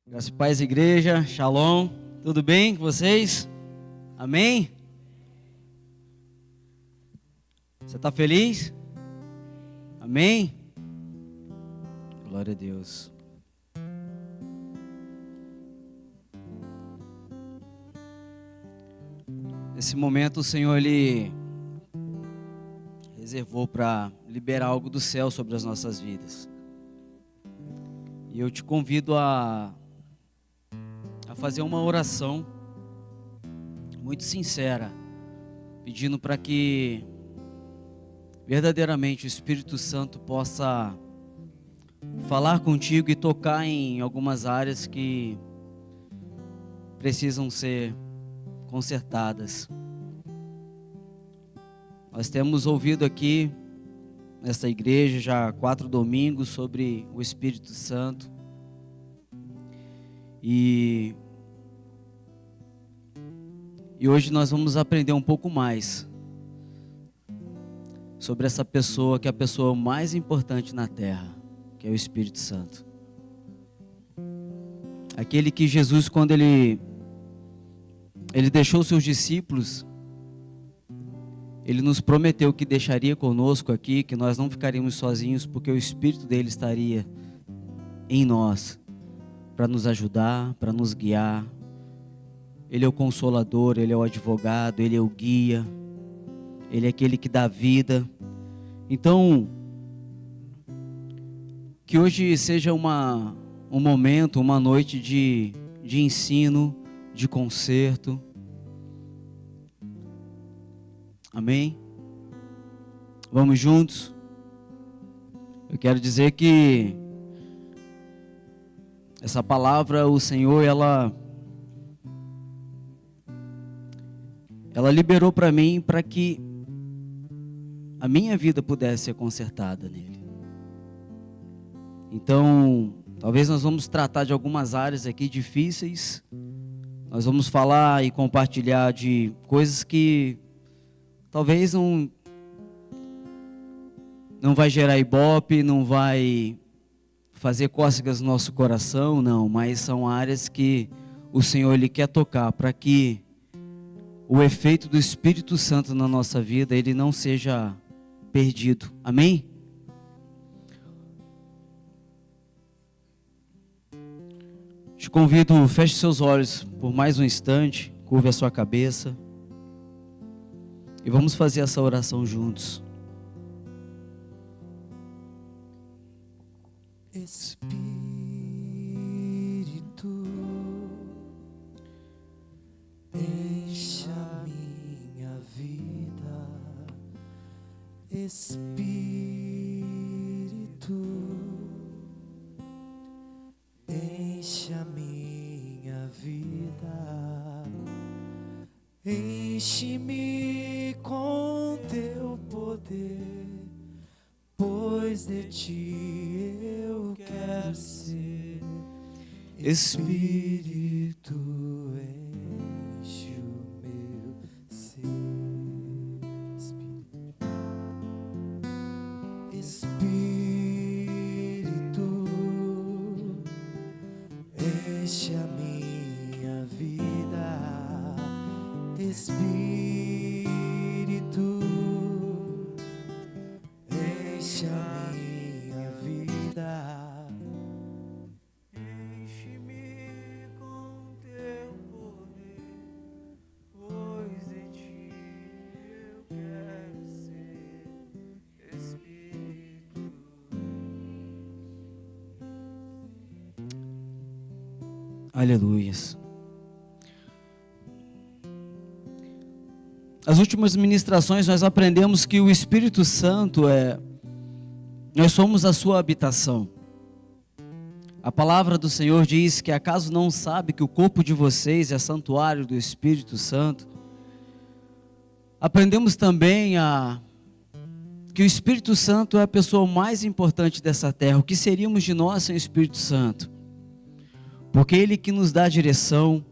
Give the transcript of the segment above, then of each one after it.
Graças e paz, igreja, shalom, tudo bem com vocês? Amém? Você está feliz? Amém? Glória a Deus. Nesse momento o Senhor, Ele reservou para liberar algo do céu sobre as nossas vidas. E eu te convido a fazer uma oração muito sincera, pedindo para que verdadeiramente o Espírito Santo possa falar contigo e tocar em algumas áreas que precisam ser consertadas. Nós temos ouvido aqui nesta igreja já 4 domingos sobre o Espírito Santo e hoje nós vamos aprender um pouco mais sobre essa pessoa que é a pessoa mais importante na terra, que é o Espírito Santo. Aquele que Jesus, quando ele deixou seus discípulos, ele nos prometeu que deixaria conosco aqui, que nós não ficaríamos sozinhos, porque o Espírito dele estaria em nós, para nos ajudar, para nos guiar. Ele é o consolador, Ele é o advogado, Ele é o guia, Ele é aquele que dá vida. Então, que hoje seja um momento, uma noite de ensino, de conserto. Amém? Vamos juntos? Eu quero dizer que essa palavra, o Senhor, ela liberou para mim, para que a minha vida pudesse ser consertada nele. Então, talvez nós vamos tratar de algumas áreas aqui difíceis. Nós vamos falar e compartilhar de coisas que talvez não vai gerar ibope, não vai fazer cócegas no nosso coração, não. Mas são áreas que o Senhor, Ele quer tocar, para que o efeito do Espírito Santo na nossa vida, ele não seja perdido. Amém? Te convido, feche seus olhos por mais um instante, curve a sua cabeça e vamos fazer essa oração juntos. Espírito, enche a minha vida. Espírito, enche a minha vida. Enche-me com teu poder, pois de ti eu quero ser. Espírito, enche o meu ser. Espírito, enche a minha vida. Espírito, enche a minha vida. Enche-me com teu poder, pois de ti eu quero ser. Espírito. Aleluias. As últimas ministrações nós aprendemos que o Espírito Santo nós somos a sua habitação. A palavra do Senhor diz que acaso não sabe que o corpo de vocês é santuário do Espírito Santo. Aprendemos também que o Espírito Santo é a pessoa mais importante dessa terra. O que seríamos de nós sem o Espírito Santo? Porque Ele que nos dá a direção.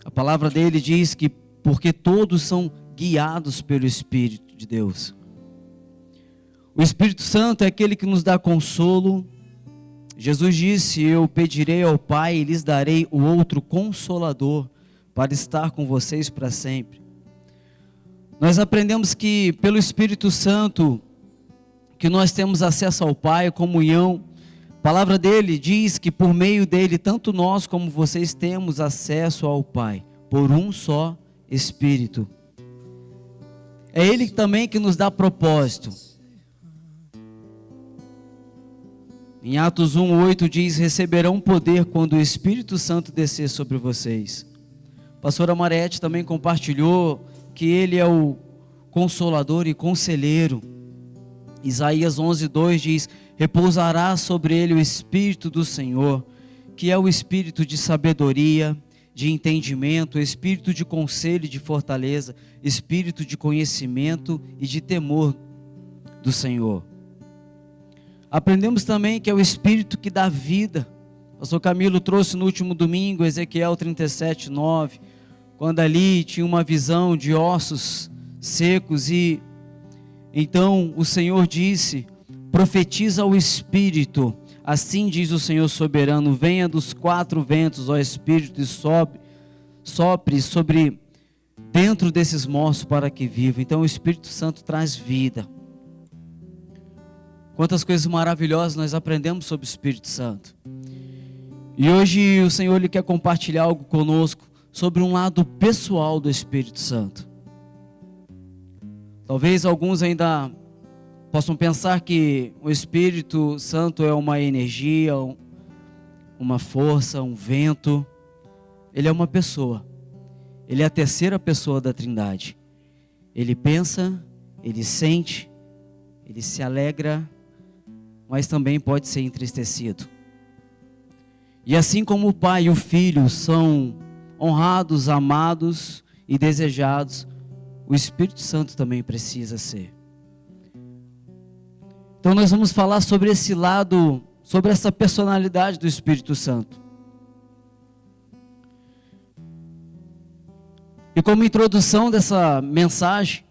A palavra dele diz que porque todos são guiados pelo Espírito de Deus. O Espírito Santo é aquele que nos dá consolo, Jesus disse: eu pedirei ao Pai e lhes darei o outro Consolador para estar com vocês para sempre. Nós aprendemos que pelo Espírito Santo que nós temos acesso ao Pai, comunhão. A palavra dele diz que por meio dele, tanto nós como vocês temos acesso ao Pai, por um só Espírito. É ele também que nos dá propósito. Em Atos 1:8 diz: receberão poder quando o Espírito Santo descer sobre vocês. A pastora Mariette também compartilhou que ele é o Consolador e Conselheiro. Isaías 11:2 diz: repousará sobre ele o Espírito do Senhor, que é o Espírito de sabedoria, de entendimento, Espírito de conselho e de fortaleza, Espírito de conhecimento e de temor do Senhor. Aprendemos também que é o Espírito que dá vida. O pastor Camilo trouxe no último domingo, Ezequiel 37:9, quando ali tinha uma visão de ossos secos e então o Senhor disse: profetiza ao Espírito, assim diz o Senhor soberano, venha dos quatro ventos, ó Espírito, e sopre sobre dentro desses mortos para que vivam. Então o Espírito Santo traz vida. Quantas coisas maravilhosas nós aprendemos sobre o Espírito Santo. E hoje o Senhor ele quer compartilhar algo conosco sobre um lado pessoal do Espírito Santo. Talvez alguns ainda possam pensar que o Espírito Santo é uma energia, uma força, um vento. Ele é uma pessoa. Ele é a terceira pessoa da Trindade. Ele pensa, ele sente, ele se alegra, mas também pode ser entristecido. E assim como o Pai e o Filho são honrados, amados e desejados, o Espírito Santo também precisa ser. Então nós vamos falar sobre esse lado, sobre essa personalidade do Espírito Santo. E como introdução dessa mensagem,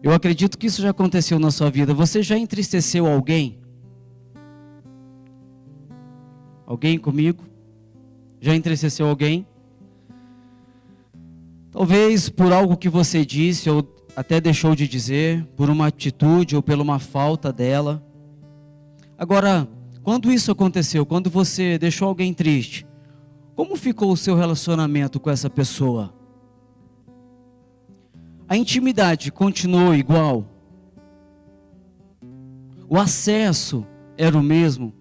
eu acredito que isso já aconteceu na sua vida. Você já entristeceu alguém? Alguém comigo? Já entristeceu alguém? Talvez por algo que você disse ou até deixou de dizer, por uma atitude ou por uma falta dela. Agora, quando isso aconteceu, quando você deixou alguém triste, como ficou o seu relacionamento com essa pessoa? A intimidade continuou igual? O acesso era o mesmo?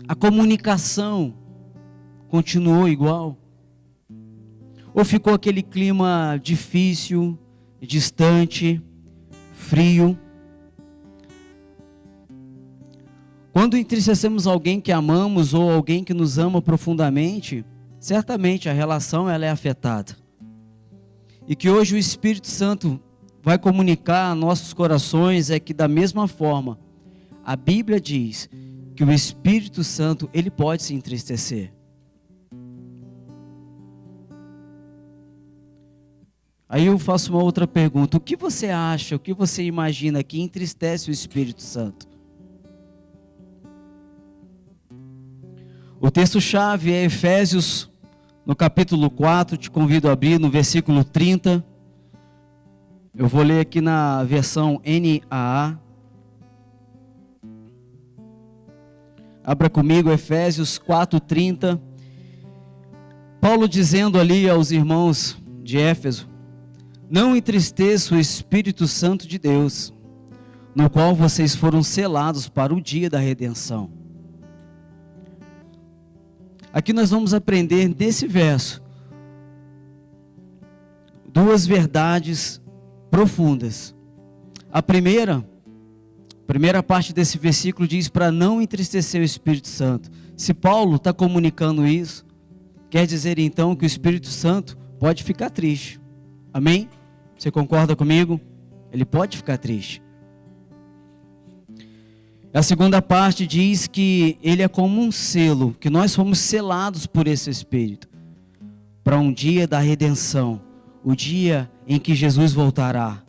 A comunicação continuou igual? Ou ficou aquele clima difícil, distante, frio? Quando entristecemos alguém que amamos ou alguém que nos ama profundamente, certamente a relação ela é afetada. E que hoje o Espírito Santo vai comunicar a nossos corações é que da mesma forma, a Bíblia diz que o Espírito Santo ele pode se entristecer. Aí eu faço uma outra pergunta: o que você acha, o que você imagina que entristece o Espírito Santo? O texto-chave é Efésios, no capítulo 4, te convido a abrir no versículo 30. Eu vou ler aqui na versão NAA. Abra comigo Efésios 4:30. Paulo dizendo ali aos irmãos de Éfeso: não entristeça o Espírito Santo de Deus, no qual vocês foram selados para o dia da redenção. Aqui nós vamos aprender nesse verso duas verdades profundas. A primeira parte desse versículo diz para não entristecer o Espírito Santo. Se Paulo está comunicando isso, quer dizer então que o Espírito Santo pode ficar triste. Amém? Você concorda comigo? Ele pode ficar triste. A segunda parte diz que ele é como um selo, que nós fomos selados por esse Espírito, para um dia da redenção, o dia em que Jesus voltará.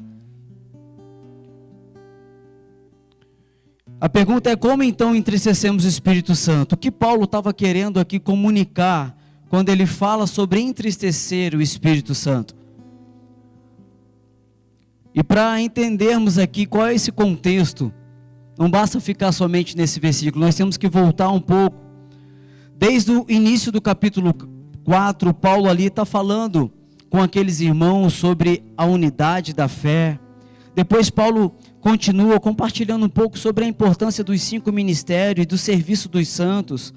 A pergunta é: como então entristecemos o Espírito Santo? O que Paulo estava querendo aqui comunicar quando ele fala sobre entristecer o Espírito Santo? E para entendermos aqui qual é esse contexto, não basta ficar somente nesse versículo, nós temos que voltar um pouco. Desde o início do capítulo 4, Paulo ali está falando com aqueles irmãos sobre a unidade da fé. Depois Paulo continua compartilhando um pouco sobre a importância dos 5 ministérios e do serviço dos santos.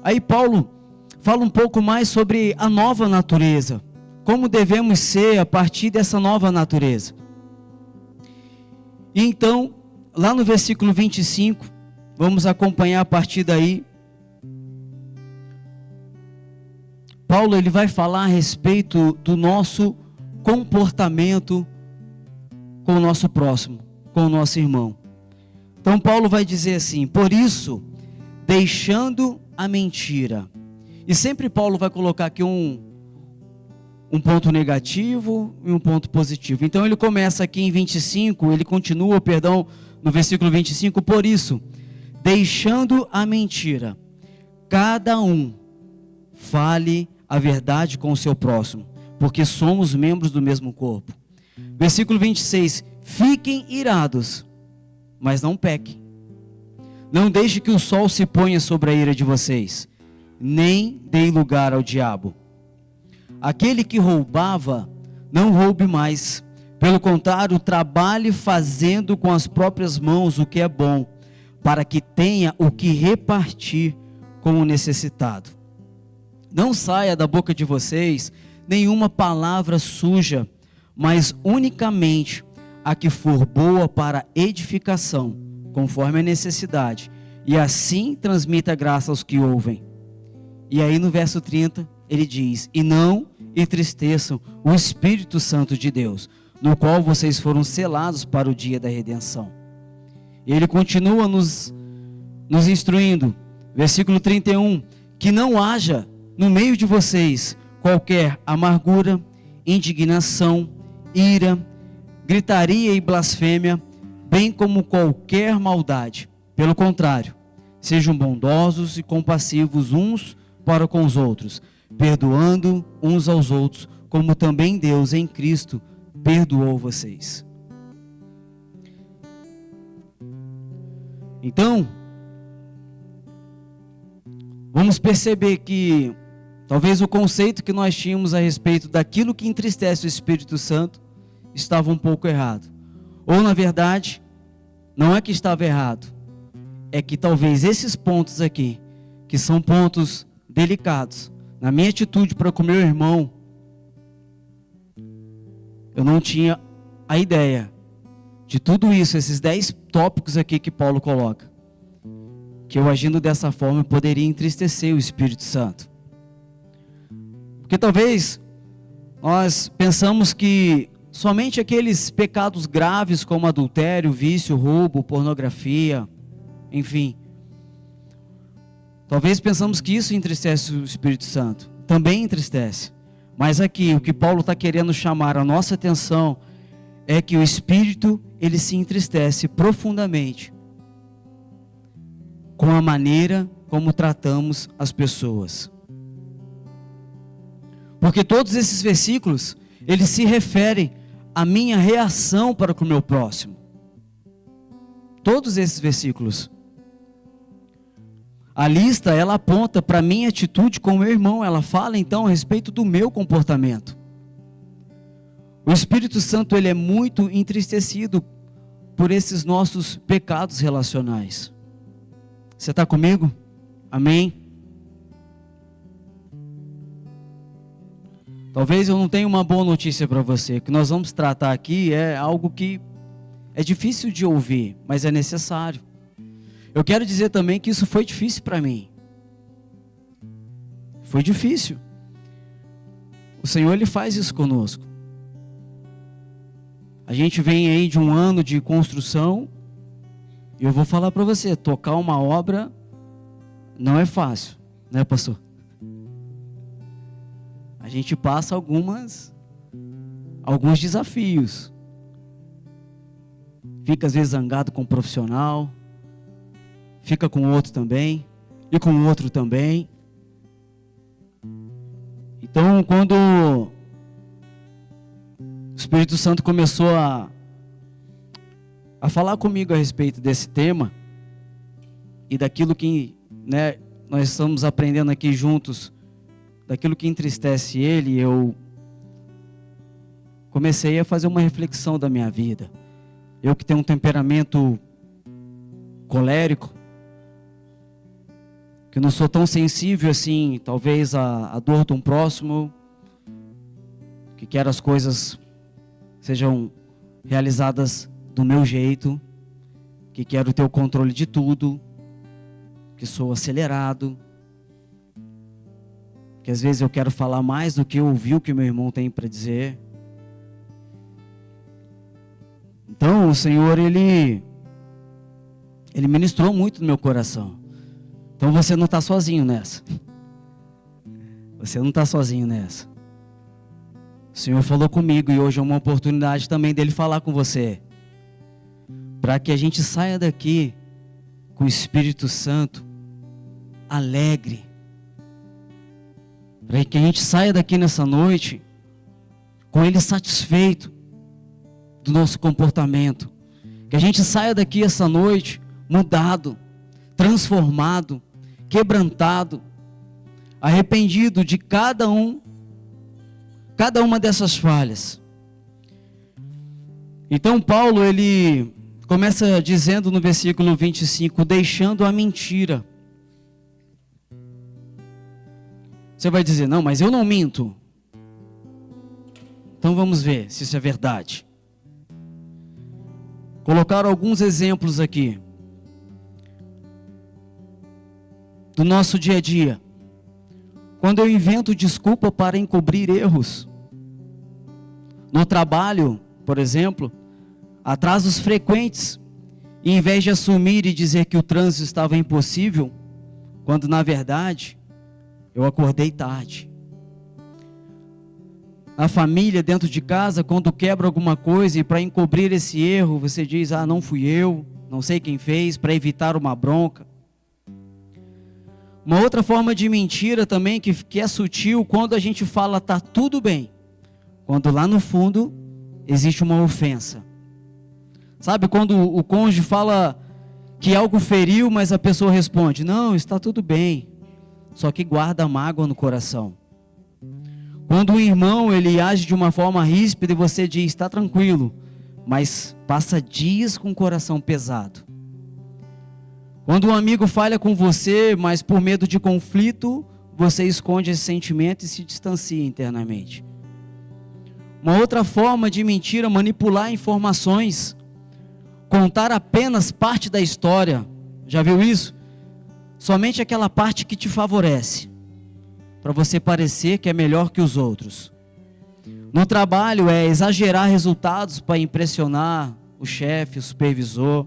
Aí Paulo fala um pouco mais sobre a nova natureza, como devemos ser a partir dessa nova natureza. E então, lá no versículo 25, vamos acompanhar a partir daí. Paulo ele vai falar a respeito do nosso comportamento com o nosso próximo, com o nosso irmão. Então Paulo vai dizer assim: por isso, deixando a mentira. E sempre Paulo vai colocar aqui um ponto negativo e um ponto positivo. Então ele começa aqui em 25, ele continua, no versículo 25, por isso, deixando a mentira, cada um fale a verdade com o seu próximo, porque somos membros do mesmo corpo. Versículo 26, fiquem irados, mas não pequem. Não deixe que o sol se ponha sobre a ira de vocês, nem deem lugar ao diabo. Aquele que roubava, não roube mais. Pelo contrário, trabalhe fazendo com as próprias mãos o que é bom, para que tenha o que repartir com o necessitado. Não saia da boca de vocês nenhuma palavra suja, mas unicamente a que for boa para edificação, conforme a necessidade, e assim transmita graça aos que ouvem. E aí no verso 30 ele diz: e não entristeçam o Espírito Santo de Deus, no qual vocês foram selados para o dia da redenção. E ele continua nos instruindo, versículo 31, que não haja no meio de vocês qualquer amargura, indignação, ira, gritaria e blasfêmia, bem como qualquer maldade. Pelo contrário, sejam bondosos e compassivos uns para com os outros, perdoando uns aos outros, como também Deus em Cristo perdoou vocês. Então, vamos perceber que talvez o conceito que nós tínhamos a respeito daquilo que entristece o Espírito Santo estava um pouco errado. Ou na verdade, não é que estava errado, é que talvez esses pontos aqui, que são pontos delicados, na minha atitude para com meu irmão, eu não tinha a ideia de tudo isso, esses 10 tópicos aqui que Paulo coloca, que eu agindo dessa forma poderia entristecer o Espírito Santo. Porque talvez nós pensamos que somente aqueles pecados graves como adultério, vício, roubo, pornografia, enfim, talvez pensamos que isso entristece o Espírito Santo. Também entristece. Mas aqui o que Paulo está querendo chamar a nossa atenção é que o Espírito, ele se entristece profundamente com a maneira como tratamos as pessoas. Porque todos esses versículos, eles se referem à minha reação para com o meu próximo. Todos esses versículos. A lista, ela aponta para a minha atitude com o meu irmão. Ela fala então a respeito do meu comportamento. O Espírito Santo, ele é muito entristecido por esses nossos pecados relacionais. Você está comigo? Amém? Talvez eu não tenha uma boa notícia para você. O que nós vamos tratar aqui é algo que é difícil de ouvir, mas é necessário. Eu quero dizer também que isso foi difícil para mim. Foi difícil. O Senhor, ele faz isso conosco. A gente vem aí de um ano de construção, e eu vou falar para você, tocar uma obra não é fácil, né, pastor? A gente passa alguns desafios. Fica às vezes zangado com o profissional, fica com o outro também, e com o outro também. Então, quando o Espírito Santo começou a falar comigo a respeito desse tema, e daquilo que, né, nós estamos aprendendo aqui juntos, daquilo que entristece Ele, eu comecei a fazer uma reflexão da minha vida. Eu que tenho um temperamento colérico, que não sou tão sensível assim, talvez à dor de um próximo, que quero as coisas sejam realizadas do meu jeito, que quero ter o controle de tudo, que sou acelerado, que às vezes eu quero falar mais do que ouvir o que meu irmão tem para dizer. Então o Senhor, Ele ministrou muito no meu coração. Então você não está sozinho nessa. Você não está sozinho nessa. O Senhor falou comigo e hoje é uma oportunidade também dele falar com você. Para que a gente saia daqui com o Espírito Santo alegre. Para que a gente saia daqui nessa noite com Ele satisfeito do nosso comportamento. Que a gente saia daqui essa noite mudado, transformado, quebrantado, arrependido de cada uma dessas falhas. Então Paulo, ele começa dizendo no versículo 25, deixando a mentira. Você vai dizer, não, mas eu não minto. Então vamos ver se isso é verdade. Colocaram alguns exemplos aqui do nosso dia a dia. Quando eu invento desculpa para encobrir erros. No trabalho, por exemplo, atrasos frequentes, e em vez de assumir e dizer que o trânsito estava impossível, quando na verdade eu acordei tarde. Na família, dentro de casa, quando quebra alguma coisa e para encobrir esse erro, você diz, não fui eu, não sei quem fez, para evitar uma bronca. Uma outra forma de mentira também, que é sutil, quando a gente fala tá tudo bem, quando lá no fundo existe uma ofensa. Sabe quando o cônjuge fala que algo feriu, mas a pessoa responde, não, está tudo bem, só que guarda mágoa no coração. Quando o irmão, ele age de uma forma ríspida e você diz, está tranquilo, mas passa dias com o coração pesado. Quando um amigo falha com você, mas por medo de conflito, você esconde esse sentimento e se distancia internamente. Uma outra forma de mentira, manipular informações, contar apenas parte da história. Já viu isso? Somente aquela parte que te favorece, para você parecer que é melhor que os outros. No trabalho é exagerar resultados para impressionar o chefe, o supervisor,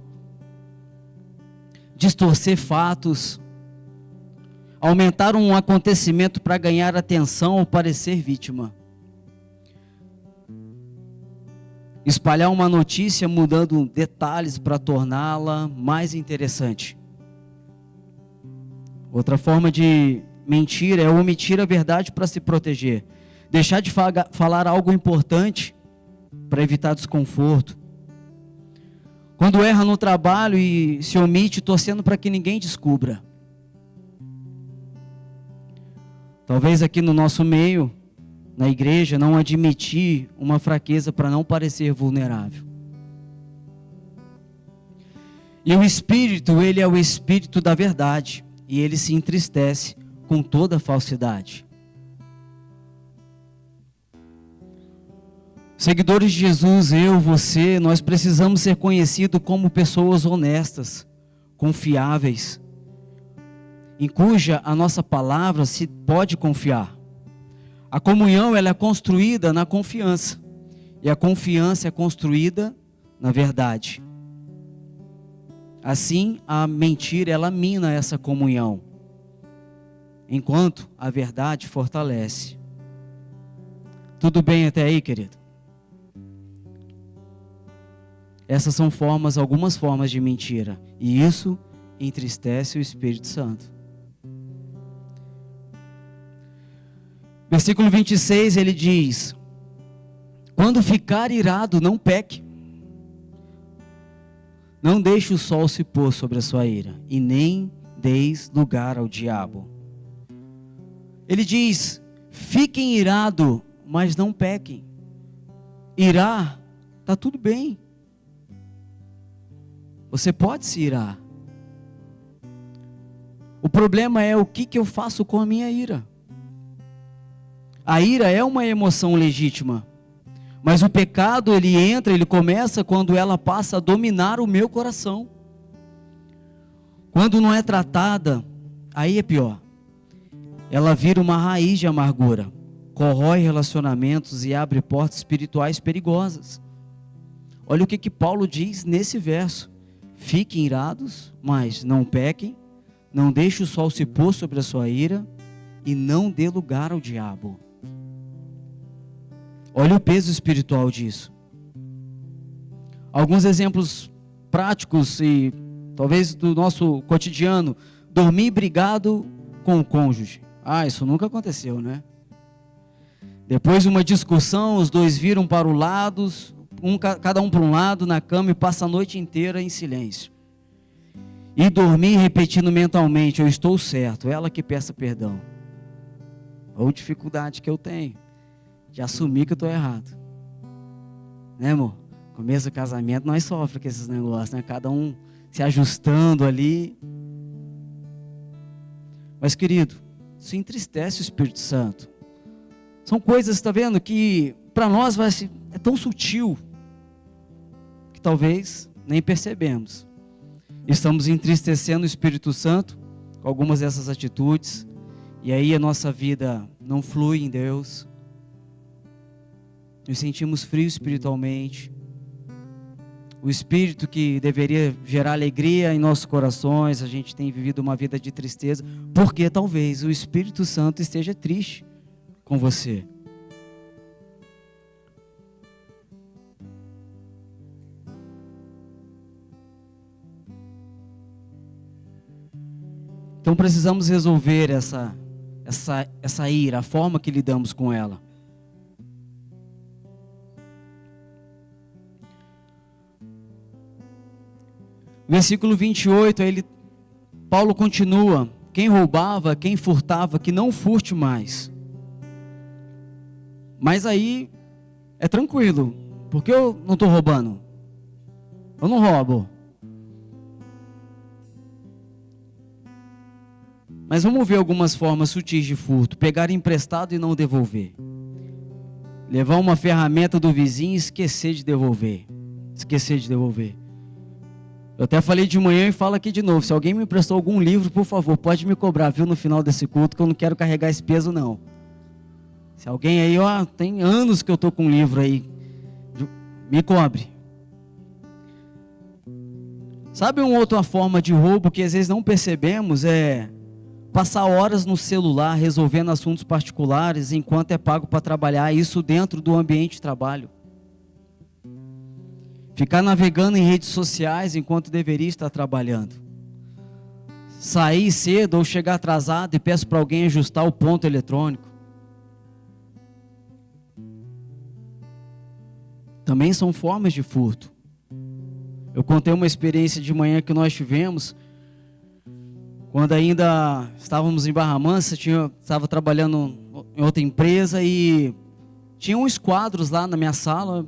distorcer fatos, aumentar um acontecimento para ganhar atenção ou parecer vítima. Espalhar uma notícia mudando detalhes para torná-la mais interessante. Outra forma de mentir é omitir a verdade para se proteger. Deixar de falar algo importante para evitar desconforto. Quando erra no trabalho e se omite torcendo para que ninguém descubra. Talvez aqui no nosso meio, na igreja, não admitir uma fraqueza para não parecer vulnerável. E o Espírito, ele é o Espírito da verdade. E ele se entristece com toda falsidade. Seguidores de Jesus, eu, você, nós precisamos ser conhecidos como pessoas honestas, confiáveis, em cuja a nossa palavra se pode confiar. A comunhão, ela é construída na confiança, e a confiança é construída na verdade. Assim, a mentira, ela mina essa comunhão, enquanto a verdade fortalece. Tudo bem até aí, querido? Essas são algumas formas de mentira, e isso entristece o Espírito Santo. Versículo 26, ele diz: quando ficar irado, não peque. Não deixe o sol se pôr sobre a sua ira, e nem deis lugar ao diabo. Ele diz: fiquem irados, mas não pequem. Irar, está tudo bem. Você pode se irar. O problema é o que eu faço com a minha ira. A ira é uma emoção legítima, mas o pecado, ele começa quando ela passa a dominar o meu coração. Quando não é tratada, aí é pior. Ela vira uma raiz de amargura, corrói relacionamentos e abre portas espirituais perigosas. Olha o que Paulo diz nesse verso: fiquem irados, mas não pequem, não deixe o sol se pôr sobre a sua ira, e não dê lugar ao diabo. Olha o peso espiritual disso. Alguns exemplos práticos e talvez do nosso cotidiano: dormir brigado com o cônjuge. Isso nunca aconteceu, né? Depois de uma discussão, os dois viram para os lados, cada um para um lado na cama, e passa a noite inteira em silêncio. E dormir repetindo mentalmente: eu estou certo, ela que peça perdão. Ou dificuldade que eu tenho de assumir que eu estou errado. Né, amor? Começo do casamento, nós sofremos com esses negócios, né? Cada um se ajustando ali. Mas, querido, isso entristece o Espírito Santo. São coisas, está vendo, que para nós é tão sutil, que talvez nem percebemos. Estamos entristecendo o Espírito Santo com algumas dessas atitudes, e aí a nossa vida não flui em Deus. Nos sentimos frios espiritualmente. O Espírito que deveria gerar alegria em nossos corações, a gente tem vivido uma vida de tristeza, porque talvez o Espírito Santo esteja triste com você. Então precisamos resolver essa ira, a forma que lidamos com ela. Versículo 28, Paulo continua: quem roubava, quem furtava, que não furte mais. Mas aí é tranquilo, porque eu não estou roubando. Eu não roubo. Mas vamos ver algumas formas sutis de furto: pegar emprestado e não devolver. Levar uma ferramenta do vizinho e esquecer de devolver. Eu até falei de manhã e falo aqui de novo: se alguém me emprestou algum livro, por favor, pode me cobrar, viu, no final desse culto, que eu não quero carregar esse peso, não. Se alguém aí, tem anos que eu estou com um livro aí, me cobre. Sabe uma outra forma de roubo que às vezes não percebemos? É passar horas no celular resolvendo assuntos particulares enquanto é pago para trabalhar, isso dentro do ambiente de trabalho. Ficar navegando em redes sociais enquanto deveria estar trabalhando. Sair cedo ou chegar atrasado e peço para alguém ajustar o ponto eletrônico. Também são formas de furto. Eu contei uma experiência de manhã que nós tivemos, quando ainda estávamos em Barra Mansa, estava trabalhando em outra empresa e tinha uns quadros lá na minha sala.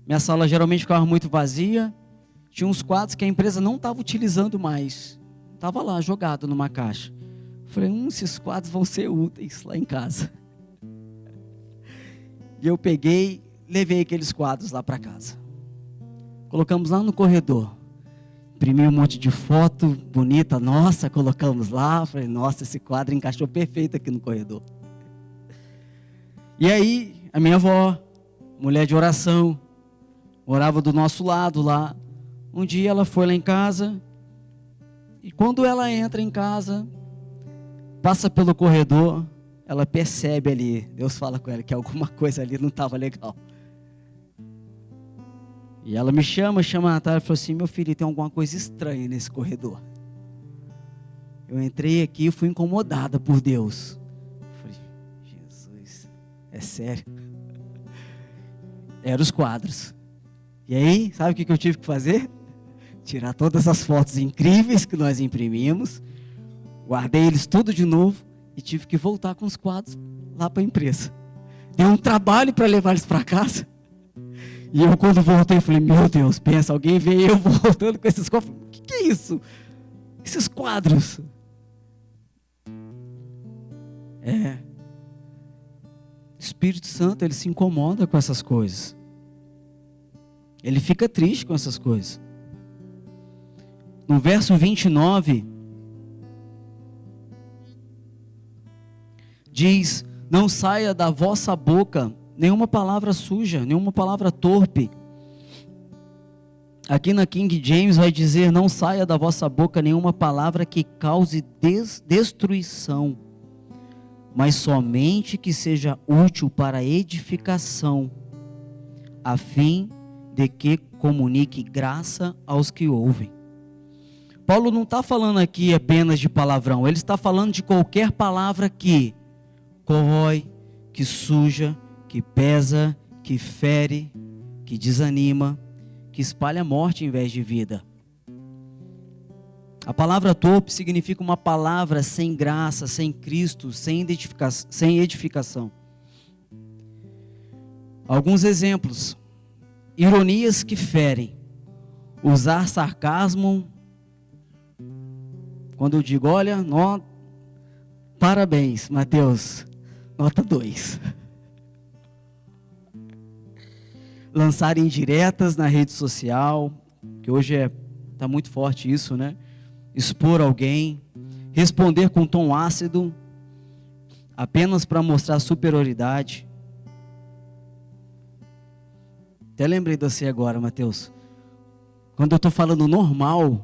Minha sala geralmente ficava muito vazia. Tinha uns quadros que a empresa não estava utilizando mais. Estava lá, jogado numa caixa. Falei, esses quadros vão ser úteis lá em casa. E eu peguei, levei aqueles quadros lá para casa. Colocamos lá no corredor. Imprimi um monte de foto bonita, nossa, colocamos lá. Falei, nossa, esse quadro encaixou perfeito aqui no corredor. E aí, a minha avó, mulher de oração, morava do nosso lado lá. Um dia ela foi lá em casa, e quando ela entra em casa, passa pelo corredor, ela percebe ali, Deus fala com ela que alguma coisa ali não estava legal. E ela me chama a Natália e falou assim: meu filho, tem alguma coisa estranha nesse corredor. Eu entrei aqui e fui incomodada por Deus. Eu falei: Jesus, é sério? Eram os quadros. E aí, sabe o que eu tive que fazer? Tirar todas as fotos incríveis que nós imprimimos, guardei eles tudo de novo e tive que voltar com os quadros lá para a empresa. Deu um trabalho para levar eles para casa. E eu, quando voltei, falei: meu Deus, pensa, alguém veio eu voltando com esses quadros. O que é isso? Esses quadros. O Espírito Santo, ele se incomoda com essas coisas. Ele fica triste com essas coisas. No verso 29, diz: não saia da vossa boca nenhuma palavra suja, nenhuma palavra torpe. Aqui na King James vai dizer: não saia da vossa boca nenhuma palavra que cause destruição, mas somente que seja útil para edificação, a fim de que comunique graça aos que ouvem. Paulo não está falando aqui apenas de palavrão, ele está falando de qualquer palavra que corrói, que suja, que pesa, que fere, que desanima, que espalha morte em vez de vida. A palavra torpe significa uma palavra sem graça, sem Cristo, sem edificação. Alguns exemplos: ironias que ferem, usar sarcasmo. Quando eu digo: olha, parabéns, Mateus, nota 2. Lançar indiretas na rede social, que hoje está muito forte isso, né? Expor alguém, responder com tom ácido, apenas para mostrar superioridade. Até lembrei de você agora, Mateus. Quando eu estou falando normal,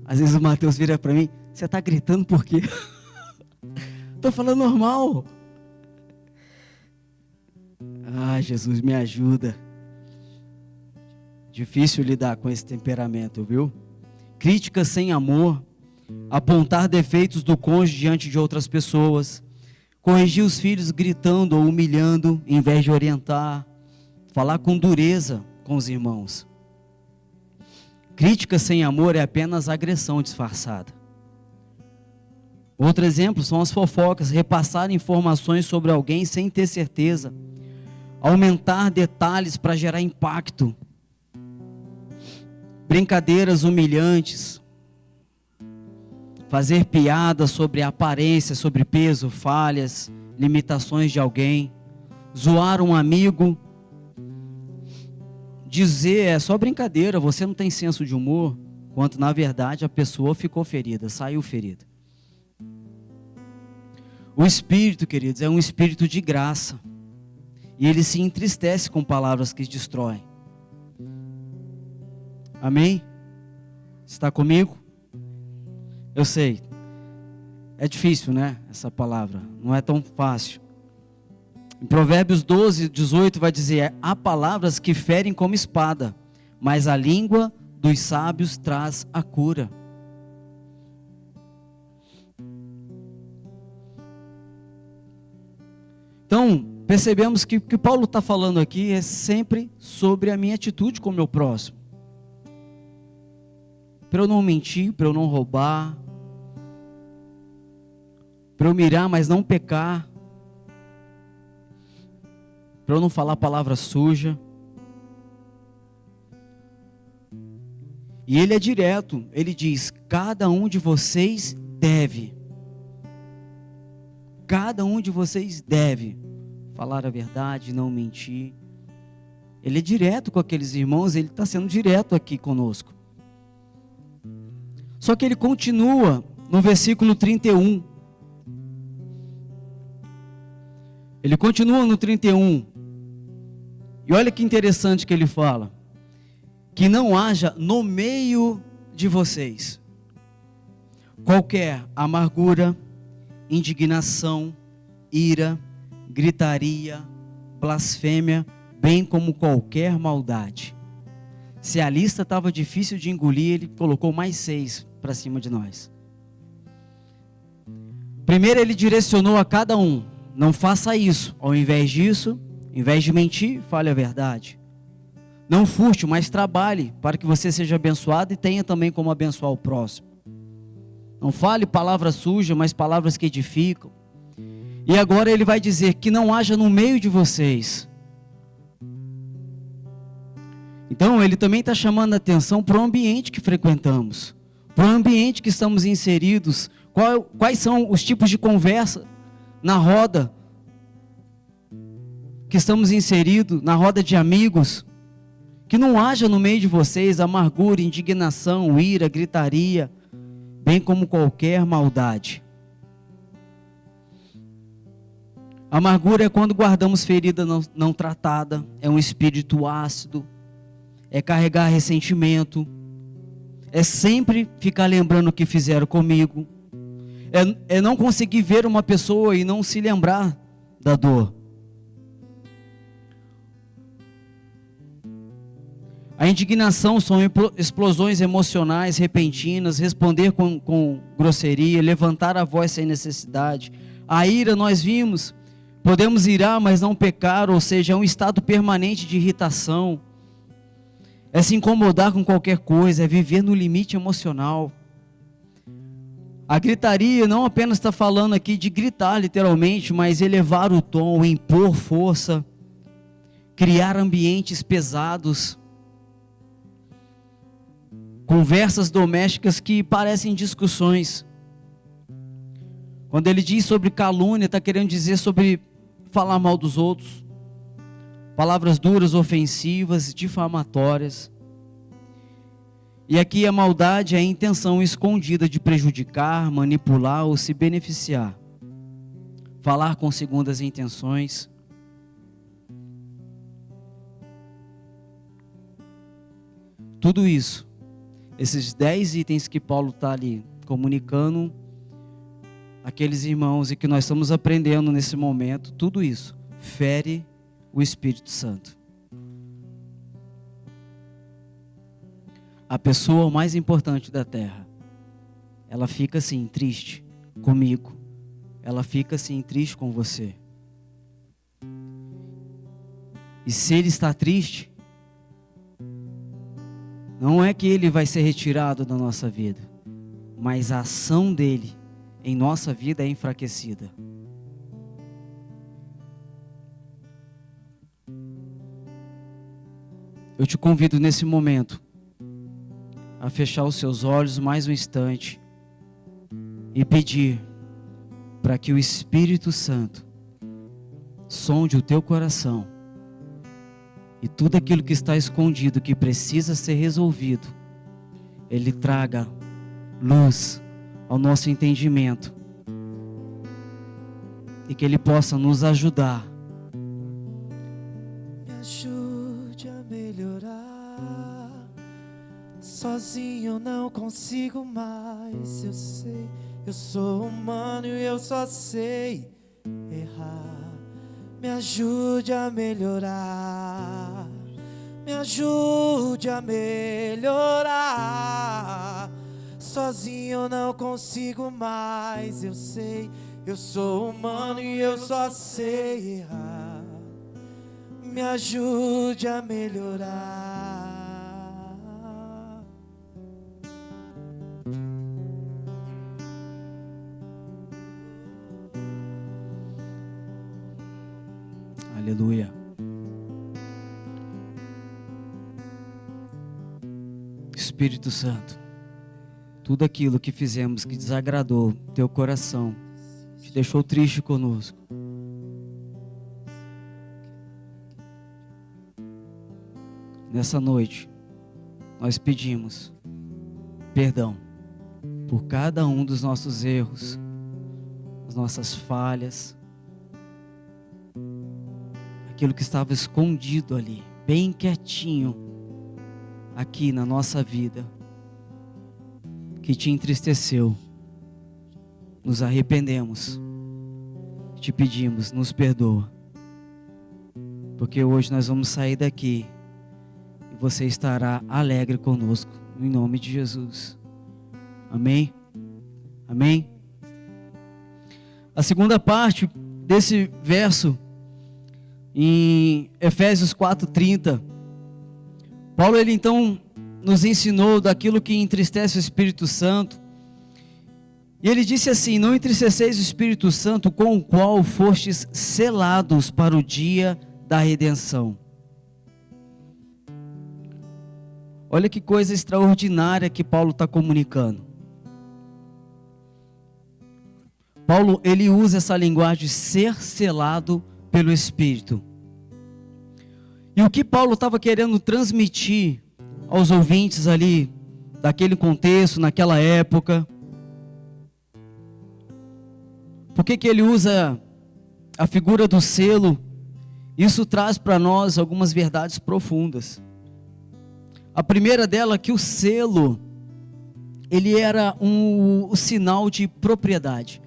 às vezes o Mateus vira para mim: você está gritando por quê? Estou falando normal. Ah, Jesus, me ajuda. Difícil lidar com esse temperamento, viu? Críticas sem amor, apontar defeitos do cônjuge diante de outras pessoas, corrigir os filhos gritando ou humilhando em vez de orientar, falar com dureza com os irmãos. Crítica sem amor é apenas agressão disfarçada. Outro exemplo são as fofocas: repassar informações sobre alguém sem ter certeza, aumentar detalhes para gerar impacto, brincadeiras humilhantes, fazer piadas sobre a aparência, sobre peso, falhas, limitações de alguém, zoar um amigo, dizer: é só brincadeira, você não tem senso de humor, quando na verdade a pessoa ficou ferida, saiu ferida. O Espírito, queridos, é um Espírito de graça, e ele se entristece com palavras que destroem. Amém? Está comigo? Eu sei, é difícil, né? Essa palavra, não é tão fácil. Em Provérbios 12, 18 vai dizer: há palavras que ferem como espada, mas a língua dos sábios traz a cura. Então, percebemos que o que Paulo está falando aqui é sempre sobre a minha atitude com o meu próximo. Para eu não mentir, para eu não roubar, para eu mirar, mas não pecar, para eu não falar palavra suja. E ele é direto, ele diz: cada um de vocês deve. Cada um de vocês deve falar a verdade, não mentir. Ele é direto com aqueles irmãos, ele está sendo direto aqui conosco. Só que ele continua no versículo 31. Ele continua no 31. E olha que interessante que ele fala: que não haja no meio de vocês qualquer amargura, indignação, ira, gritaria, blasfêmia, bem como qualquer maldade. Se a lista estava difícil de engolir, ele colocou mais 6 para cima de nós. Primeiro ele direcionou a cada um: não faça isso. Ao invés disso, ao invés de mentir, fale a verdade. Não furte, mas trabalhe para que você seja abençoado e tenha também como abençoar o próximo. Não fale palavras sujas, mas palavras que edificam. E agora ele vai dizer que não haja no meio de vocês. Então ele também está chamando a atenção para o ambiente que frequentamos, para o ambiente que estamos inseridos. Quais são os tipos de conversa na roda que estamos inseridos, na roda de amigos. Que não haja no meio de vocês amargura, indignação, ira, gritaria, bem como qualquer maldade. Amargura é quando guardamos ferida não tratada, é um espírito ácido, é carregar ressentimento, é sempre ficar lembrando o que fizeram comigo, é não conseguir ver uma pessoa e não se lembrar da dor. A indignação são explosões emocionais repentinas, responder com grosseria, levantar a voz sem necessidade. A ira, nós vimos, podemos irar, mas não pecar, ou seja, é um estado permanente de irritação. É se incomodar com qualquer coisa, é viver no limite emocional. A gritaria não apenas está falando aqui de gritar literalmente, mas elevar o tom, impor força, criar ambientes pesados. Conversas domésticas que parecem discussões. Quando ele diz sobre calúnia, está querendo dizer sobre falar mal dos outros. Palavras duras, ofensivas, difamatórias. E aqui a maldade é a intenção escondida de prejudicar, manipular ou se beneficiar. Falar com segundas intenções. Tudo isso. Esses 10 itens que Paulo está ali comunicando àqueles irmãos e que nós estamos aprendendo nesse momento, tudo isso fere o Espírito Santo. A pessoa mais importante da terra, ela fica assim triste comigo, ela fica assim triste com você. E se ele está triste, não é que ele vai ser retirado da nossa vida, mas a ação dele em nossa vida é enfraquecida. Eu te convido nesse momento a fechar os seus olhos mais um instante e pedir para que o Espírito Santo sonde o teu coração. E tudo aquilo que está escondido, que precisa ser resolvido, Ele traga luz ao nosso entendimento. E que Ele possa nos ajudar. Me ajude a melhorar. Sozinho eu não consigo mais. Eu sei, eu sou humano e eu só sei errar. Me ajude a melhorar, me ajude a melhorar. Sozinho eu não consigo mais, eu sei, eu sou humano e eu só sei errar. Me ajude a melhorar. Aleluia. Espírito Santo, tudo aquilo que fizemos que desagradou teu coração, te deixou triste conosco, nessa noite nós pedimos perdão por cada um dos nossos erros, as nossas falhas, aquilo que estava escondido ali, bem quietinho, aqui na nossa vida, que te entristeceu. Nos arrependemos, te pedimos, nos perdoa, porque hoje nós vamos sair daqui e você estará alegre conosco, em nome de Jesus. Amém? Amém? A segunda parte desse verso, em Efésios 4:30, Paulo, ele então nos ensinou daquilo que entristece o Espírito Santo. E ele disse assim: não entristeceis o Espírito Santo, com o qual fostes selados para o dia da redenção. Olha que coisa extraordinária que Paulo está comunicando. Paulo, ele usa essa linguagem de ser selado pelo Espírito. E o que Paulo estava querendo transmitir aos ouvintes ali, daquele contexto, naquela época? Por que ele usa a figura do selo? Isso traz para nós algumas verdades profundas. A primeira dela é que o selo, ele era o sinal de propriedade.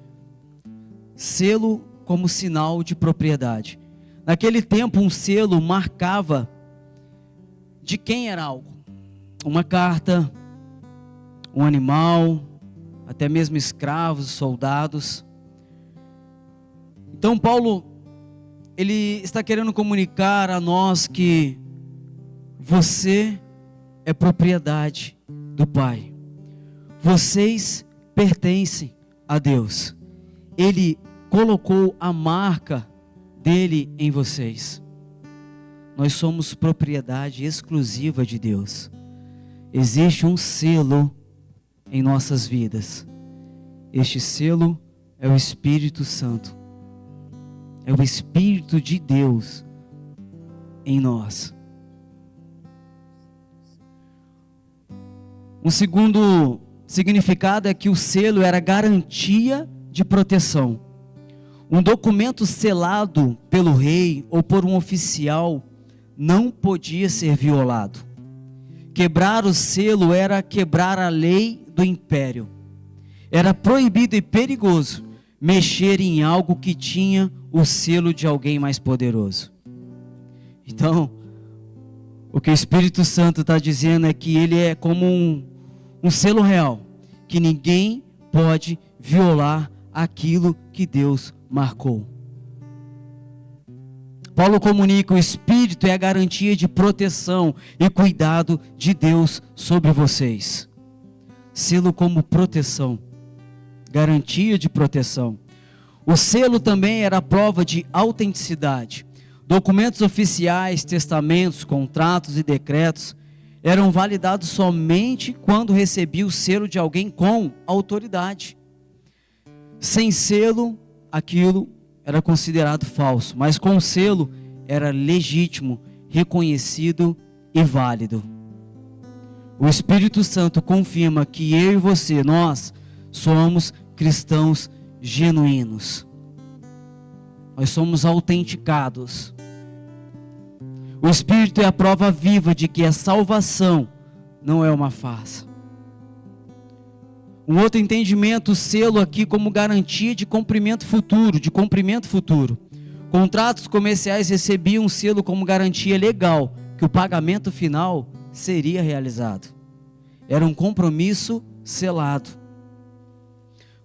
Selo como sinal de propriedade. Naquele tempo, um selo marcava de quem era algo. Uma carta, um animal, até mesmo escravos, soldados. Então Paulo, ele está querendo comunicar a nós que você é propriedade do Pai. Vocês pertencem a Deus. Ele colocou a marca dele em vocês. Nós somos propriedade exclusiva de Deus. Existe um selo em nossas vidas. Este selo é o Espírito Santo. É o Espírito de Deus em nós. Um segundo significado é que o selo era garantia de proteção. Um documento selado pelo rei ou por um oficial não podia ser violado. Quebrar o selo era quebrar a lei do império. Era proibido e perigoso mexer em algo que tinha o selo de alguém mais poderoso. Então, o que o Espírito Santo está dizendo é que ele é como um selo real, que ninguém pode violar aquilo que Deus marcou. Paulo comunica: o Espírito é a garantia de proteção e cuidado de Deus sobre vocês. Selo como proteção, garantia de proteção. O selo também era prova de autenticidade. Documentos oficiais, testamentos, contratos e decretos eram validados somente quando recebia o selo de alguém com autoridade. Sem selo, aquilo era considerado falso, mas com selo era legítimo, reconhecido e válido. O Espírito Santo confirma que eu e você, nós somos cristãos genuínos. Nós somos autenticados. O Espírito é a prova viva de que a salvação não é uma farsa. Um outro entendimento, o selo aqui como garantia de cumprimento futuro, Contratos comerciais recebiam um selo como garantia legal que o pagamento final seria realizado. Era um compromisso selado.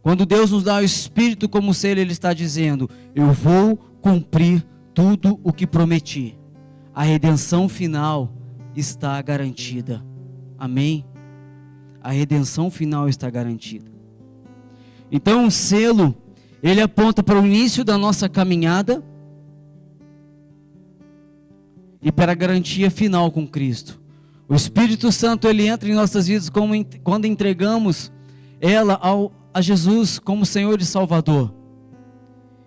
Quando Deus nos dá o Espírito como selo, Ele está dizendo: eu vou cumprir tudo o que prometi. A redenção final está garantida. Amém? A redenção final está garantida. Então o selo, ele aponta para o início da nossa caminhada e para a garantia final com Cristo. O Espírito Santo, ele entra em nossas vidas quando entregamos ela a Jesus como Senhor e Salvador.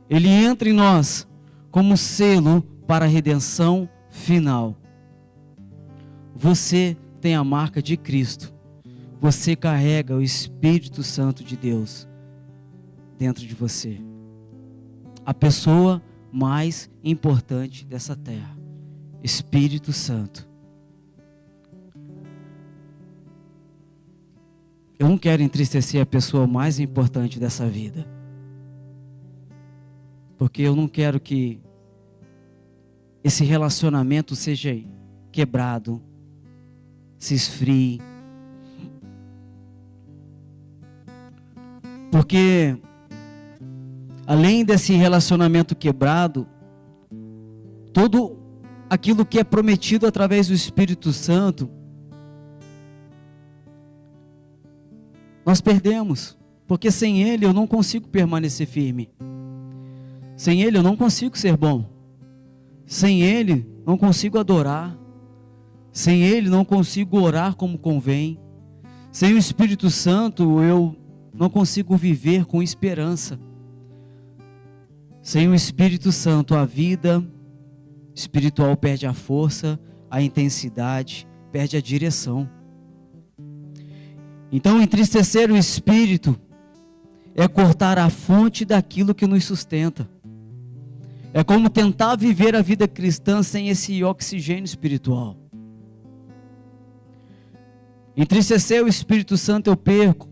Ele entra em nós como selo para a redenção final. Você tem a marca de Cristo. Você carrega o Espírito Santo de Deus dentro de você. A pessoa mais importante dessa terra, Espírito Santo. Eu não quero entristecer a pessoa mais importante dessa vida, porque eu não quero que esse relacionamento seja quebrado, se esfrie. Porque além desse relacionamento quebrado, tudo aquilo que é prometido através do Espírito Santo, nós perdemos. Porque sem Ele eu não consigo permanecer firme. Sem Ele eu não consigo ser bom. Sem Ele não consigo adorar. Sem Ele não consigo orar como convém. Sem o Espírito Santo eu não consigo viver com esperança. Sem o Espírito Santo a vida espiritual perde a força, a intensidade, perde a direção. Então entristecer o Espírito é cortar a fonte daquilo que nos sustenta. É como tentar viver a vida cristã sem esse oxigênio espiritual. Entristecer o Espírito Santo, eu perco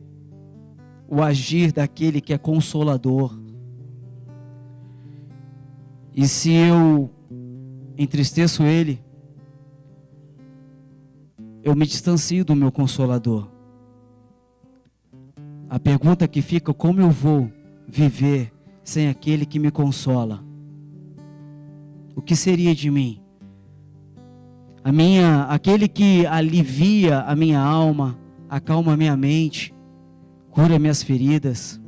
o agir daquele que é consolador. E se eu entristeço Ele, eu me distancio do meu consolador. A pergunta que fica: como eu vou viver sem aquele que me consola? O que seria de mim? Aquele que alivia a minha alma, acalma a minha mente, cura minhas feridas.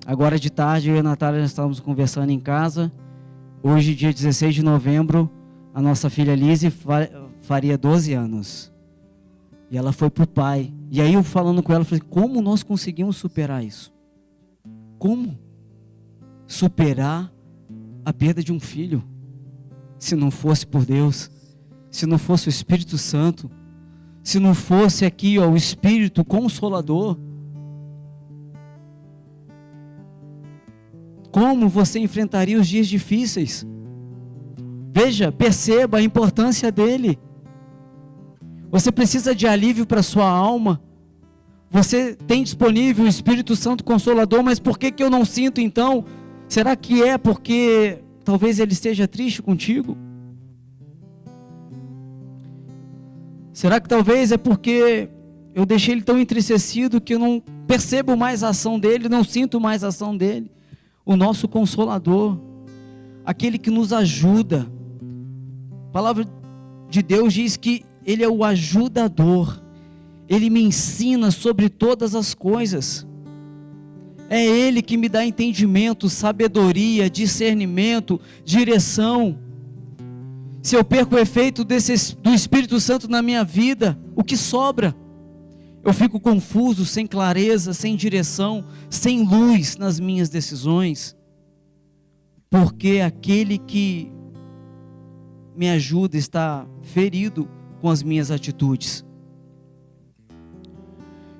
Agora de tarde, eu e a Natália já estávamos conversando em casa. Hoje, dia 16 de novembro, a nossa filha Lise faria 12 anos. E ela foi para o pai. E aí eu falando com ela, falei: como nós conseguimos superar isso? Como superar a perda de um filho? Se não fosse por Deus, se não fosse o Espírito Santo, se não fosse aqui o Espírito Consolador. Como você enfrentaria os dias difíceis? Veja, perceba a importância dele. Você precisa de alívio para a sua alma. Você tem disponível o Espírito Santo Consolador, mas por que eu não sinto então? Será que é porque talvez ele esteja triste contigo? Será que talvez é porque eu deixei ele tão entristecido que eu não percebo mais a ação dele, não sinto mais a ação dele? O nosso Consolador, aquele que nos ajuda. A palavra de Deus diz que Ele é o ajudador. Ele me ensina sobre todas as coisas. É Ele que me dá entendimento, sabedoria, discernimento, direção. Se eu perco o efeito do Espírito Santo na minha vida, o que sobra? Eu fico confuso, sem clareza, sem direção, sem luz nas minhas decisões. Porque aquele que me ajuda está ferido com as minhas atitudes.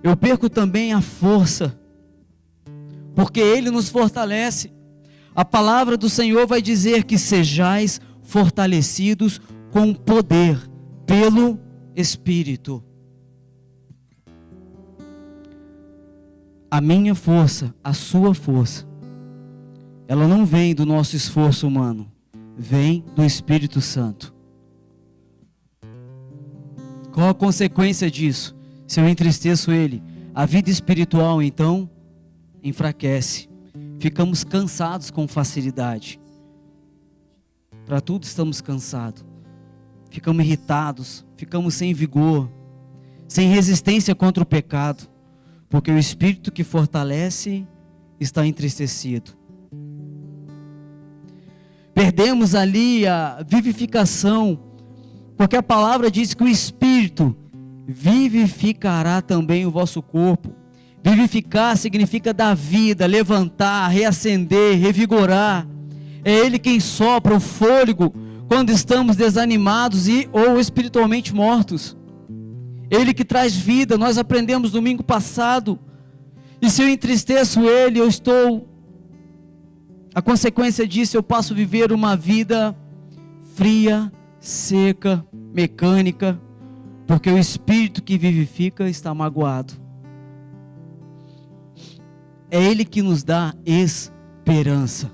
Eu perco também a força, porque Ele nos fortalece. A palavra do Senhor vai dizer que sejais fortalecidos com poder pelo Espírito. A minha força, a sua força, ela não vem do nosso esforço humano, vem do Espírito Santo. Qual a consequência disso? Se eu entristeço Ele, a vida espiritual então enfraquece. Ficamos cansados com facilidade. Para tudo estamos cansados. Ficamos irritados, ficamos sem vigor, sem resistência contra o pecado. Porque o Espírito que fortalece está entristecido. Perdemos ali a vivificação, porque a palavra diz que o Espírito vivificará também o vosso corpo. Vivificar significa dar vida, levantar, reacender, revigorar. É Ele quem sopra o fôlego quando estamos desanimados ou espiritualmente mortos. Ele que traz vida. Nós aprendemos domingo passado. E se eu entristeço Ele, a consequência disso, eu passo a viver uma vida fria, seca, mecânica, porque o Espírito que vivifica está magoado. É Ele que nos dá esperança.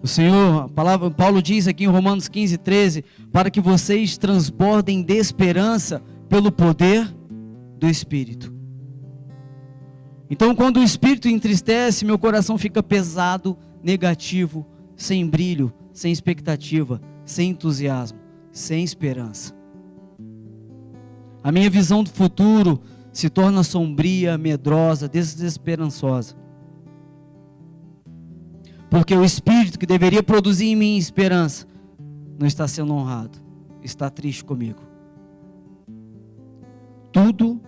O Senhor, Paulo diz aqui em Romanos 15:13, para que vocês transbordem de esperança pelo poder do Espírito. Então, quando o Espírito entristece, meu coração fica pesado, negativo, sem brilho, sem expectativa, sem entusiasmo, sem esperança. A minha visão do futuro se torna sombria, medrosa, desesperançosa. Porque o Espírito que deveria produzir em mim esperança não está sendo honrado, está triste comigo. Tudo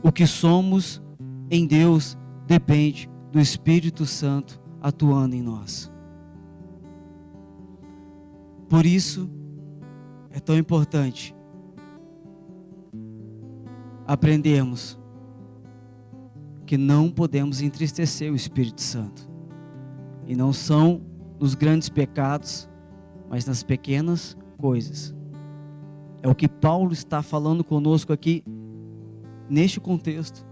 o que somos em Deus depende do Espírito Santo atuando em nós. Por isso é tão importante aprendermos que não podemos entristecer o Espírito Santo. E não são nos grandes pecados, mas nas pequenas coisas. É o que Paulo está falando conosco aqui, neste contexto.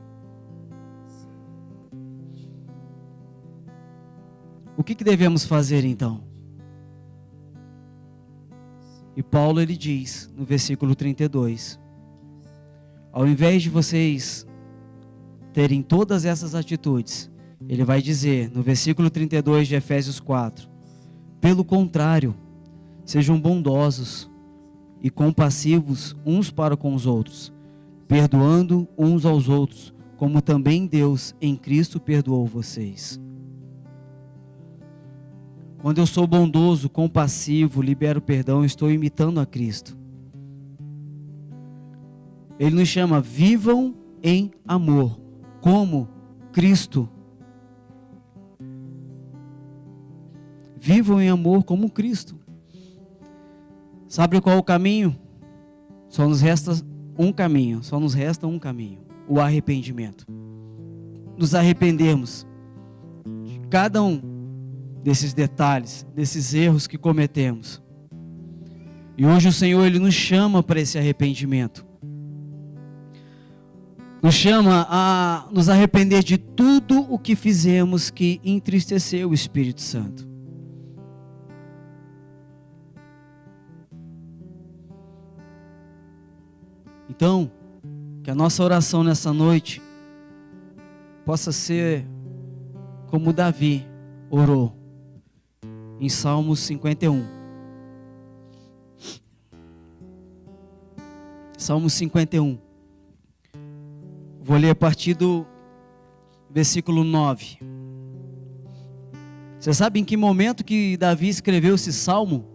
O que devemos fazer então? E Paulo ele diz no versículo 32, ao invés de vocês terem todas essas atitudes, ele vai dizer no versículo 32 de Efésios 4, pelo contrário, sejam bondosos e compassivos uns para com os outros, perdoando uns aos outros, como também Deus em Cristo perdoou vocês. Quando eu sou bondoso, compassivo, libero perdão, estou imitando a Cristo. Ele nos chama, vivam em amor, como Cristo. Vivam em amor como Cristo. Sabe qual é o caminho? Só nos resta um caminho, o arrependimento. Nos arrependermos de cada um desses detalhes, desses erros que cometemos. E hoje o Senhor, Ele nos chama para esse arrependimento. Nos chama a nos arrepender de tudo o que fizemos que entristeceu o Espírito Santo. Então, que a nossa oração nessa noite possa ser como Davi orou em Salmos 51. Salmos 51. Vou ler a partir do versículo 9. Você sabe em que momento que Davi escreveu esse salmo?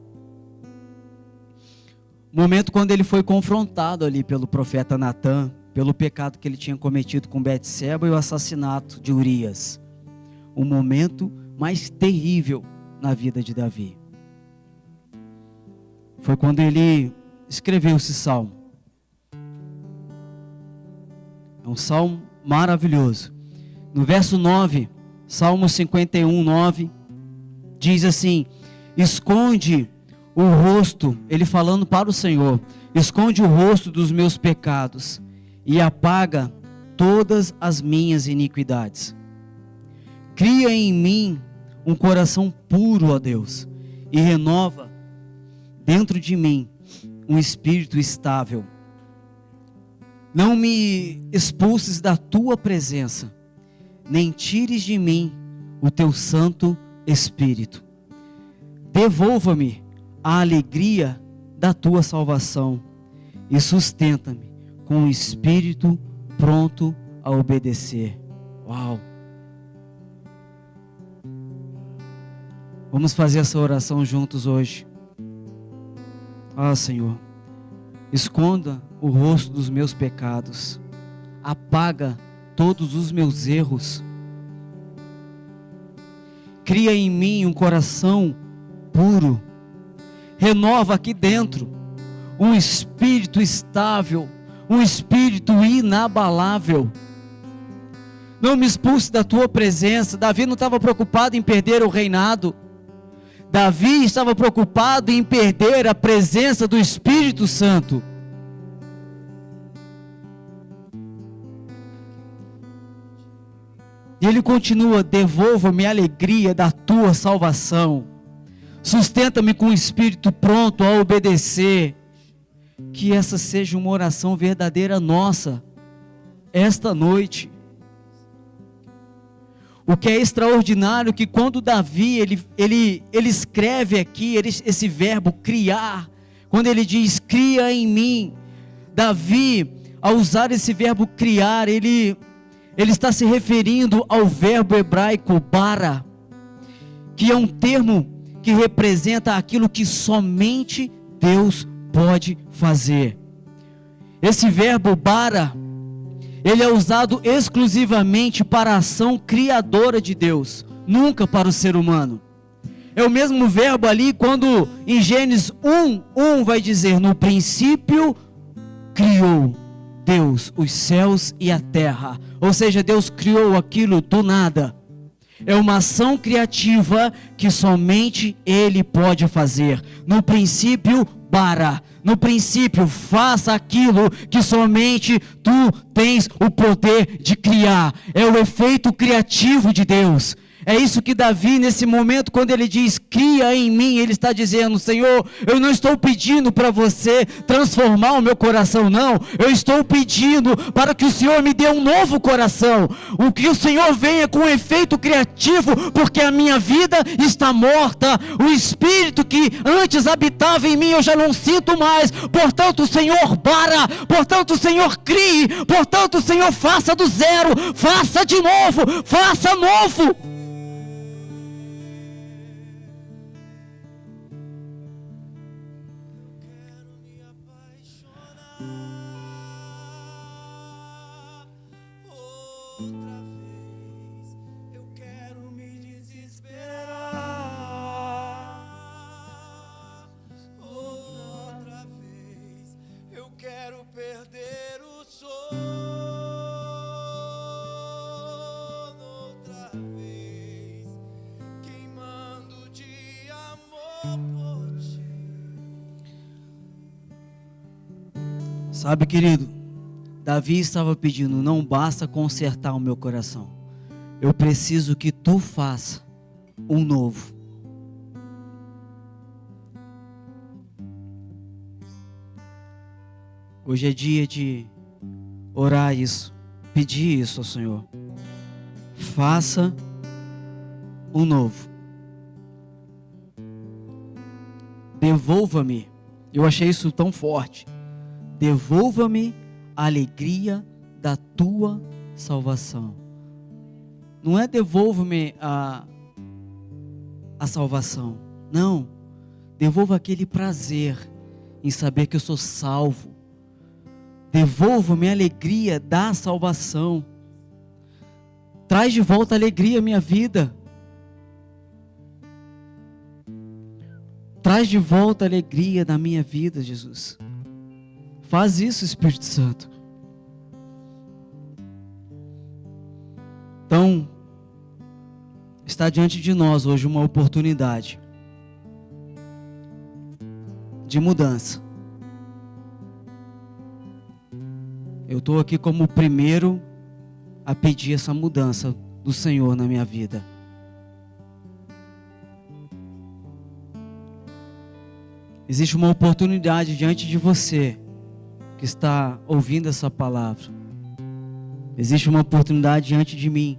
Momento quando ele foi confrontado ali pelo profeta Natã, pelo pecado que ele tinha cometido com Betseba e o assassinato de Urias. O momento mais terrível na vida de Davi. Foi quando ele escreveu esse salmo. É um salmo maravilhoso. No verso 9, Salmo 51, 9, diz assim: esconde o rosto, ele falando para o Senhor, esconde o rosto dos meus pecados e apaga todas as minhas iniquidades. Cria em mim um coração puro, ó Deus, e renova dentro de mim um espírito estável. Não me expulses da tua presença, nem tires de mim o teu Santo Espírito. Devolva-me a alegria da tua salvação e sustenta-me com um espírito pronto a obedecer. Uau! Vamos fazer essa oração juntos hoje. Senhor, esconda o rosto dos meus pecados, apaga todos os meus erros, cria em mim um coração puro, renova aqui dentro um espírito estável, um espírito inabalável. Não me expulse da tua presença. Davi não estava preocupado em perder o reinado. Davi estava preocupado em perder a presença do Espírito Santo. E ele continua: devolva-me a alegria da tua salvação. Sustenta-me com o espírito pronto a obedecer. Que essa seja uma oração verdadeira nossa, esta noite. O que é extraordinário é que quando Davi, ele escreve aqui, esse verbo criar, quando ele diz, cria em mim, Davi, ao usar esse verbo criar, ele está se referindo ao verbo hebraico bara, que é um termo que representa aquilo que somente Deus pode fazer. Esse verbo bara, ele é usado exclusivamente para a ação criadora de Deus, nunca para o ser humano. É o mesmo verbo ali quando em Gênesis 1:1 vai dizer, no princípio criou Deus os céus e a terra. Ou seja, Deus criou aquilo do nada. É uma ação criativa que somente Ele pode fazer. No princípio, bara. No princípio, faça aquilo que somente tu tens o poder de criar. É o efeito criativo de Deus. É isso que Davi, nesse momento, quando ele diz, cria em mim, ele está dizendo, Senhor, eu não estou pedindo para você transformar o meu coração, não. Eu estou pedindo para que o Senhor me dê um novo coração. O que o Senhor venha com um efeito criativo, porque a minha vida está morta. O Espírito que antes habitava em mim, eu já não sinto mais. Portanto, o Senhor bara. Portanto, o Senhor crie. Portanto, o Senhor faça do zero. Faça de novo. Faça novo. Perder o sono outra vez, queimando de amor por ti. Sabe, querido, Davi estava pedindo, não basta consertar o meu coração, eu preciso que tu faça um novo. Hoje é dia de orar isso, pedir isso ao Senhor. Faça um novo. Devolva-me. Eu achei isso tão forte. Devolva-me a alegria da tua salvação. Não é devolva-me a salvação. Não. Devolva aquele prazer em saber que eu sou salvo. Devolva-me a alegria da salvação. Traz de volta a alegria à minha vida. Traz de volta a alegria da minha vida, Jesus. Faz isso, Espírito Santo. Então, está diante de nós hoje uma oportunidade de mudança. Eu estou aqui como o primeiro a pedir essa mudança do Senhor na minha vida. Existe uma oportunidade diante de você que está ouvindo essa palavra. Existe uma oportunidade diante de mim.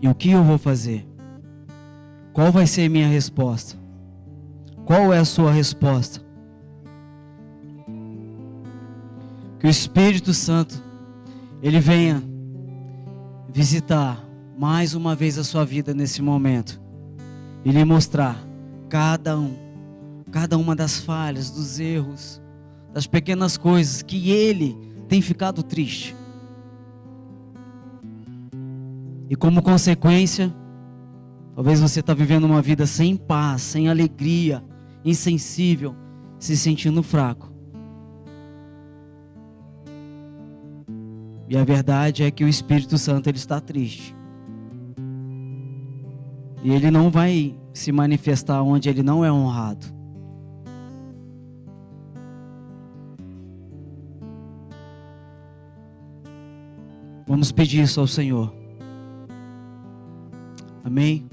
E o que eu vou fazer? Qual vai ser a minha resposta? Qual é a sua resposta? Que o Espírito Santo, Ele venha visitar mais uma vez a sua vida nesse momento. E lhe mostrar cada uma das falhas, dos erros, das pequenas coisas que Ele tem ficado triste. E como consequência, talvez você está vivendo uma vida sem paz, sem alegria, insensível, se sentindo fraco. E a verdade é que o Espírito Santo, ele está triste. E ele não vai se manifestar onde ele não é honrado. Vamos pedir isso ao Senhor. Amém?